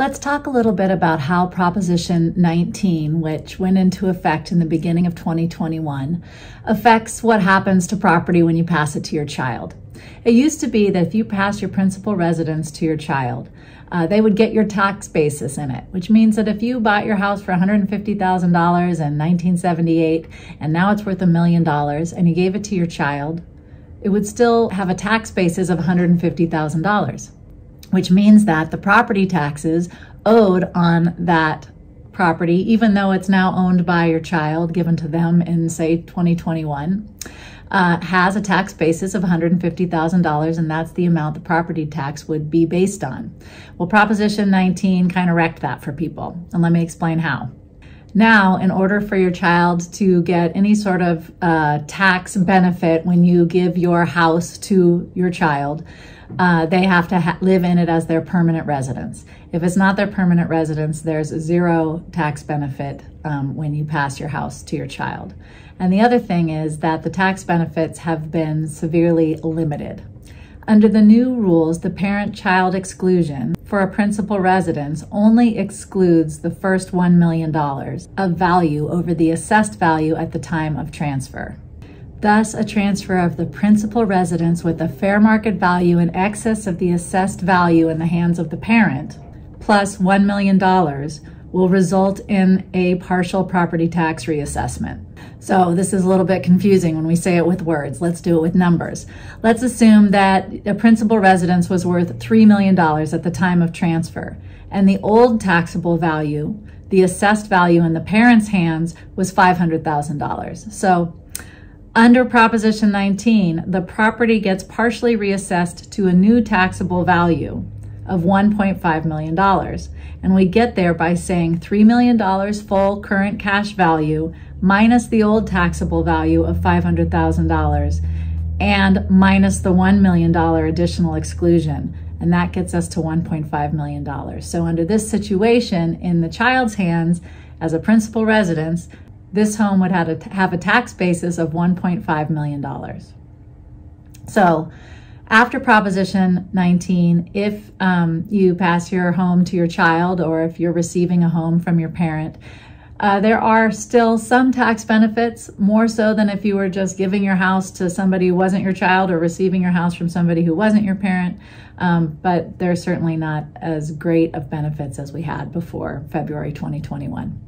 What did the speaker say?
Let's talk a little bit about how Proposition 19, which went into effect in the beginning of 2021, affects what happens to property when you pass it to your child. It used to be that if you pass your principal residence to your child, they would get your tax basis in it, which means that if you bought your house for $150,000 in 1978 and now it's worth $1 million and you gave it to your child, it would still have a tax basis of $150,000. Which means that the property taxes owed on that property, even though it's now owned by your child, given to them in, say, 2021, has a tax basis of $150,000, and that's the amount the property tax would be based on. Well, Proposition 19 kind of wrecked that for people, and let me explain how. Now, in order for your child to get any sort of tax benefit when you give your house to your child, they have to live in it as their permanent residence. If it's not their permanent residence, there's zero tax benefit when you pass your house to your child. And the other thing is that the tax benefits have been severely limited. Under the new rules, the parent-child exclusion for a principal residence only excludes the first $1 million of value over the assessed value at the time of transfer. Thus, a transfer of the principal residence with a fair market value in excess of the assessed value in the hands of the parent, plus $1 million, will result in a partial property tax reassessment. So this is a little bit confusing when we say it with words. Let's do it with numbers. Let's assume that a principal residence was worth $3 million at the time of transfer, and the old taxable value, the assessed value in the parent's hands, was $500,000. So under Proposition 19, the property gets partially reassessed to a new taxable value of $1.5 million. And we get there by saying $3 million full current cash value minus the old taxable value of $500,000 and minus the $1 million additional exclusion. And that gets us to $1.5 million. So under this situation, in the child's hands as a principal residence, this home would have a tax basis of $1.5 million. So after Proposition 19, if you pass your home to your child or if you're receiving a home from your parent, there are still some tax benefits, more so than if you were just giving your house to somebody who wasn't your child or receiving your house from somebody who wasn't your parent, but they're certainly not as great of benefits as we had before February 2021.